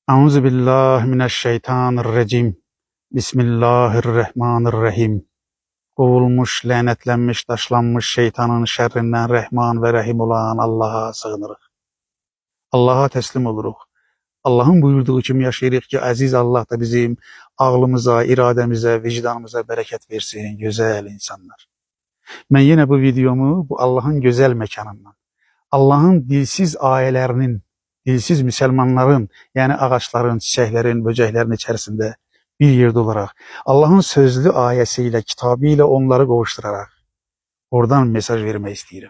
Euzu billahi mineşşeytanirracim. Bismillahirrahmanirrahim. Kovulmuş, lanetlenmiş, taşlanmış şeytanın şerrinden Rahman ve Rahim olan Allah'a sığınırıq. Allah'a teslim oluruq. Allah'ın buyurduğu kimi yaşayırıq ki, aziz Allah da bizim ağlımıza, irademize, vicdanımıza bereket versin, güzel insanlar. Ben yine bu videomu bu Allah'ın güzel mekanından, Allah'ın dilsiz ailelerinin, dilsiz Müslümanların, yani ağaçların, çiçeklerin, böceklerin içerisinde bir yerde olarak Allah'ın sözlü ayesiyle, kitabıyla onları kavuşturarak oradan mesaj vermek istedim.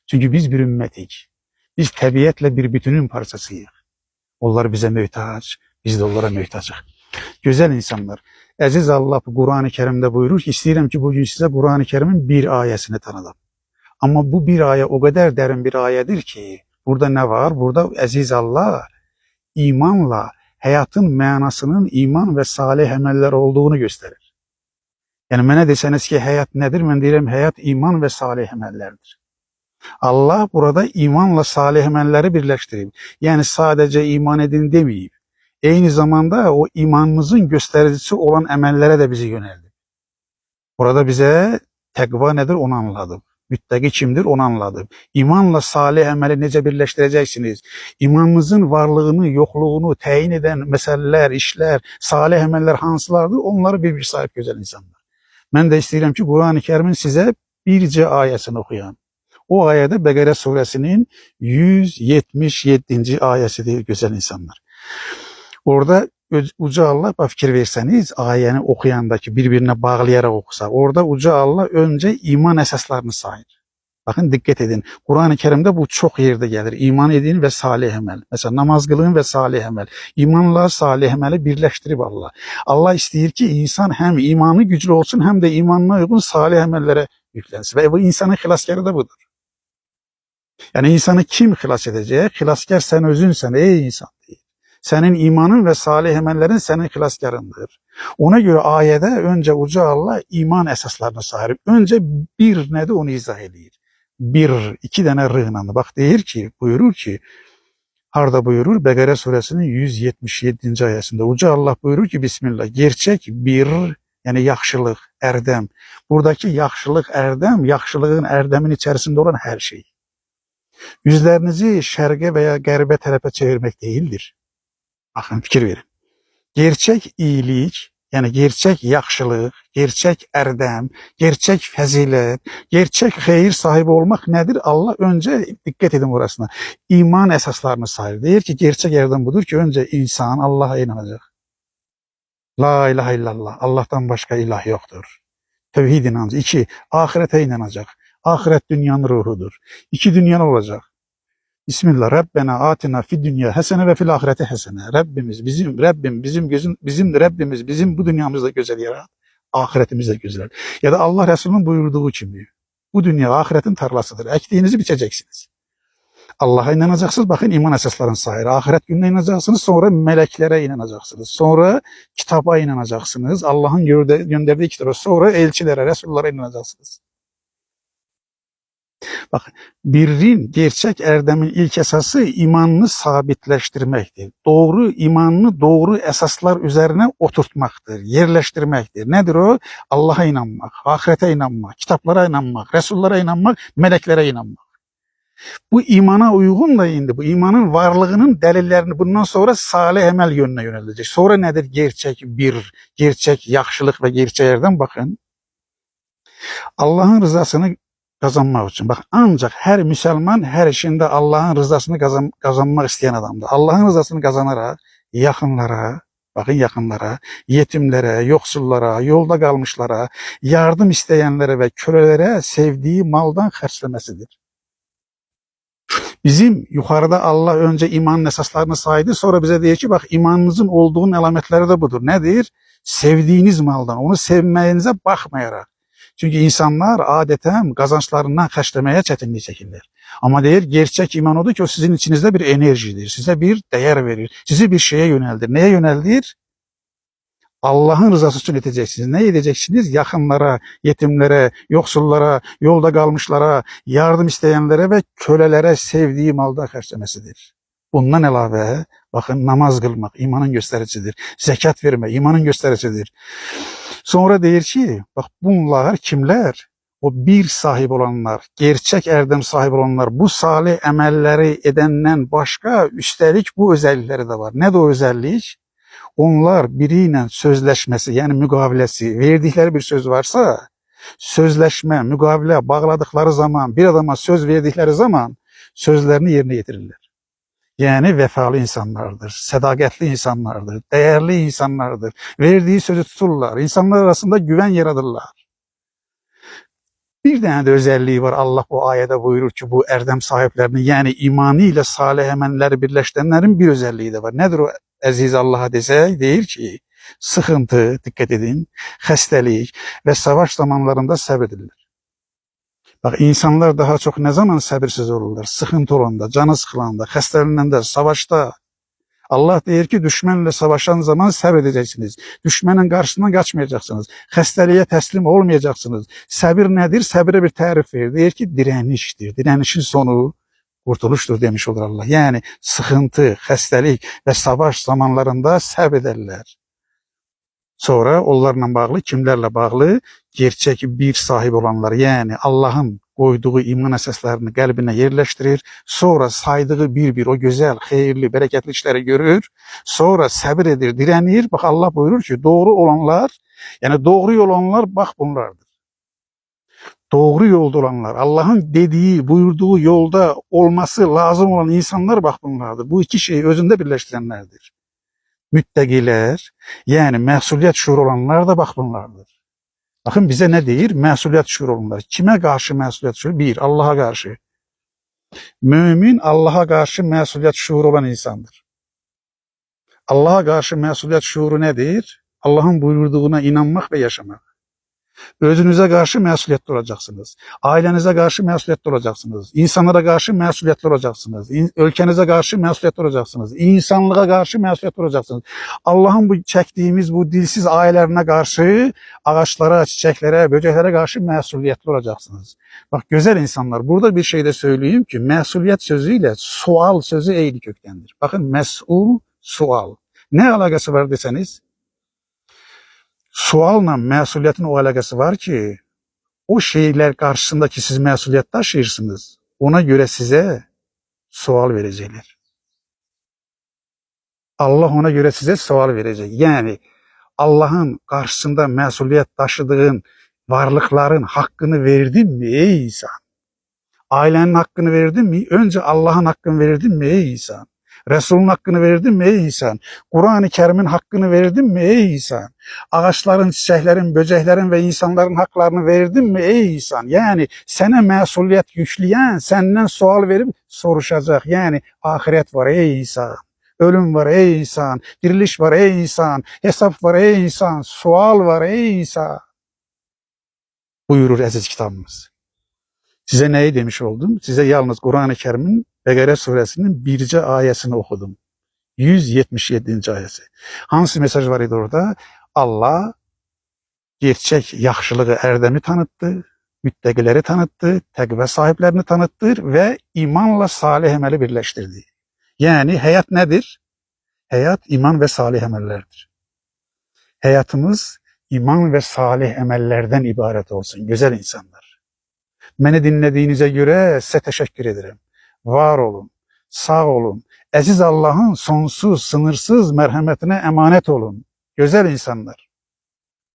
Çünkü biz bir ümmetik. Biz tabiatle bir bütünün parçasıyız. Onlar bize mühtaç, biz de onlara mühtaçıq. Güzel insanlar. Aziz Allah Kur'an-ı Kerim'de buyurur ki, istəyirəm ki bugün size Kur'an-ı Kerim'in bir ayesini tanıdım. Ama bu bir aya o kadar derin bir ayedir ki, burada ne var? Burada aziz Allah imanla hayatın manasının iman ve salih emeller olduğunu gösterir. Yani mənə deseniz ki hayat nedir? Ben deyirəm hayat iman ve salih emellerdir. Allah burada imanla salih emelleri birleştirip, yani sadece iman edin demeyip, aynı zamanda o imanımızın göstericisi olan emellere de bizi yöneldi. Burada bize tekva nedir onu anladım. Müttaki kimdir onu anladım. İmanla salih emeli necə birleştireceksiniz? İmanınızın varlığını, yokluğunu təyin eden meseleler, işler, salih emeller hansılardır? Onları bir sahip güzel insanlar. Ben de istəyirəm ki Kur'an-ı Kerim'in size birce ayesini okuyan. O ayede Bekara suresinin 177. ayesidir güzel insanlar. Orada Uca Allah fikir verseniz, ayeni okuyandaki birbirine bağlayarak okusa, orada Uca Allah önce iman esaslarını sayır. Bakın dikkat edin. Kur'an-ı Kerim'de bu çok yerde gelir. İman edin ve salih emel. Mesela namaz kılın ve salih emel. İmanla salih emeli birleştirip Allah. Allah istiyor ki insan hem imanı güçlü olsun hem de imanına uygun salih emellere yüklensin. Ve bu insanın hilaskarı da budur. Yani insanı kim hilas edecek? Hilaskar sen özünsen ey insan değil. Senin imanın ve salih emellerin senin hilaskarındır. Ona göre ayede önce Uca Allah iman esaslarını sayır. Önce bir nedir onu izah ediyor. Bir, iki tane rığla. Bak deyir ki, buyurur ki, harda buyurur? Bekara suresinin 177. ayesinde. Uca Allah buyurur ki, Bismillah, gerçek bir, yani yaxşılık, erdem. Buradaki yaxşılık, erdem, yaxşılığın, erdemin içerisinde olan her şey. Yüzlerinizi şerge veya gərbe tərəfə çevirmek değildir. Bakın fikir verin. Gerçek iyilik, yani gerçek yaxşılık, gerçek erdem, gerçek fazilet, gerçek hayır sahibi olmak nedir? Allah önce dikkat edin orasına. İman esaslarını sayır. Deyir ki gerçek erdem budur ki önce insan Allah'a inanacak. La ilahe illallah. Allah'tan başka ilah yoktur. Tevhid inancı. 2. Ahirete inanacak. Ahiret dünyanın ruhudur. 2 dünyan olacak. Bismillah. Rabbena atina fid dünya hasene ve fil ahireti hasene. Rabbimiz bizim Rabbim bizim Rabbimiz bizim bu dünyamızda güzel yarat. Ahiretimizde güzel. Ya da Allah Resulü'nün buyurduğu gibi. Bu dünya ahiretin tarlasıdır. Ektiğinizi biçeceksiniz. Allah'a inanacaksınız. Bakın iman esaslarının sayırı. Ahiret gününe inanacaksınız. Sonra meleklere inanacaksınız. Sonra kitaba inanacaksınız. Allah'ın gönderdiği kitaba. Sonra elçilere, Resullara inanacaksınız. Bakın, birrin gerçek erdemin ilk esası imanını sabitleştirmektir. Doğru imanını doğru esaslar üzerine oturtmaktır, yerleştirmektir. Nedir o? Allah'a inanmak, ahirete inanmak, kitaplara inanmak, Resullara inanmak, meleklere inanmak. Bu imana uygun da indi. Bu imanın varlığının delillerini bundan sonra salih emel yönüne yönelecek. Sonra nedir? Gerçek bir, gerçek yaxşılık ve gerçek erdem. Bakın, Allah'ın rızasını kazanmak için. Bak ancak her Müslüman her işinde Allah'ın rızasını kazanmak isteyen adamdır. Allah'ın rızasını kazanarak yakınlara, bakın yakınlara, yetimlere, yoksullara, yolda kalmışlara, yardım isteyenlere ve kölelere sevdiği maldan harçlamesidir. Bizim yukarıda Allah önce imanın esaslarını saydı, sonra bize diyor ki bak imanınızın olduğunun alametleri de budur. Nedir? Sevdiğiniz maldan, onu sevmeyenize bakmayarak. Çünkü insanlar adeten kazançlarından kaçırmaya çetinlik çekirler. Ama deyir gerçek iman odur ki o sizin içinizde bir enerjidir. Size bir değer verir. Sizi bir şeye yöneldir. Neye yöneldir? Allah'ın rızası için edeceksiniz. Ne edeceksiniz? Yakınlara, yetimlere, yoksullara, yolda kalmışlara, yardım isteyenlere ve kölelere sevdiği malda harcamesidir. Bundan əlavə, baxın, namaz qılmaq imanın göstəricidir. Zəkat vermək imanın göstəricidir. Sonra deyir ki, bax bunlar kimlər? O bir sahib olanlar, gerçək ərdəm sahibi olanlar, bu salih əməlləri edəndən başqa, üstəlik bu özəllikləri də var. Nədir o özəllik? Onlar biri ilə sözləşməsi, yəni müqaviləsi, verdikləri bir söz varsa, sözləşmə, müqavilə bağladıkları zaman, bir adama söz verdikləri zaman sözlərini yerinə yetirirlər. Yəni vəfalı insanlardır, sədaqətli insanlardır, dəyərli insanlardır, verdiyi sözü tuturlar, insanlar arasında güvən yaradırlar. Bir dənə də özəlliyi var, Allah bu ayədə buyurur ki, bu ərdəm sahiblərinin, yəni imanı ilə salih əməlləri birləşdirənlərin bir özəlliyi də var. Nədir o əziz Allaha desək? Deyir ki, sıxıntı, diqqət edin, xəstəlik və savaş zamanlarında səbr edirlər. Bax, insanlar daha çox nə zaman səbirsiz olurlar? Sıxıntı olanda, canı sıxılanda, xəstələnəndə, savaşda. Allah deyir ki, düşmənlə savaşan zaman səbr edəcəksiniz. Düşmənin qarşısından qaçmayacaqsınız. Xəstəliyə təslim olmayacaqsınız. Səbir nədir? Səbirə bir tərif verir. Deyir ki, dirənişdir. Dirənişin sonu qurtuluşdur demiş olur Allah. Yəni sıxıntı, xəstəlik və savaş zamanlarında səbr edərlər. Sonra onlarla bağlı, kimlərlə bağlı? Gerçək bir sahib olanlar, yəni Allahın qoyduğu iman əsaslarını qəlbinə yerləşdirir, sonra saydığı bir-bir o gözəl, xeyirli, bərəkətli işləri görür, sonra səbir edir, dirənir. Bax, Allah buyurur ki, doğru olanlar, yəni doğru yol olanlar, bax bunlardır. Doğru yolda olanlar, Allahın dediği, buyurduğu yolda olması lazım olan insanlar, bax bunlardır. Bu iki şeyi özündə birləşdirənlərdir. Müttəqilər, yəni məsuliyyət şuuru olanlar da bax bunlardır. Bakın bize ne deyir? Məsuliyyət şuuru olanlar. Kimə qarşı məsuliyyət şuuru? Bir, Allah'a qarşı. Mümin Allah'a qarşı məsuliyyət şuuru olan insandır. Allah'a qarşı məsuliyyət şuuru nedir? Allah'ın buyurduğuna inanmaq və yaşamaq. Özünüze karşı məsuliyyətli olacaqsınız. Ailenize karşı məsuliyyətli olacaqsınız. İnsanlara karşı məsuliyyətli olacaqsınız. Ölkənize karşı məsuliyyətli olacaqsınız. İnsanlığa karşı məsuliyyətli olacaqsınız. Allah'ın bu çəkdiyimiz bu dilsiz ayələrinə karşı ağaçlara, çiçeklere, böceklere karşı məsuliyyətli olacaqsınız. Bak güzel insanlar, burada bir şey de söyleyeyim ki, məsuliyyət sözüyle sual sözü eyni köktendir. Bakın, məsul, sual. Ne alakası var deseniz? Sualla məsuliyyətin o əlaqəsi var ki, o şeyler karşısındaki siz məsuliyyət daşıyırsınız. Ona göre size sual verecekler. Allah ona göre size sual verecek. Yani Allah'ın karşısında məsuliyyət daşıdığın varlıkların hakkını verdin mi ey insan? Ailenin hakkını verdin mi? Önce Allah'ın hakkını verdin mi ey insan? Resul'ün hakkını verdin mi ey insan? Kur'an-ı Kerim'in hakkını verdin mi ey insan? Ağaçların, çiçeklerin, böceklerin ve insanların haklarını verdin mi ey insan? Yani sana mesuliyet yükleyen senden sual verip soruşacak. Yani ahiret var ey insan. Ölüm var ey insan. Diriliş var ey insan. Hesap var ey insan. Sual var ey insan. Buyurur aziz kitabımız. Size neyi demiş oldum? Size yalnız Kur'an-ı Kerim'in Bəqərə suresinin 1-ci ayəsini oxudum. 177-ci ayəsi. Hansı mesaj var idi orada? Allah gerçək yaxşılığı, ərdəmi tanıtdı, müttəqiləri tanıtdı, təqvə sahiblərini tanıtdır və imanla salih əməli birləşdirdi. Yəni həyat nədir? Həyat iman və salih əməllərdir. Həyatımız iman və salih əməllərdən ibarət olsun, gözəl insanlar. Məni dinlədiyinizə görə sizə təşəkkür edirəm. Var olun, sağ olun, əziz Allah'ın sonsuz, sınırsız mərhəmətinə əmanət olun, gözəl insanlar.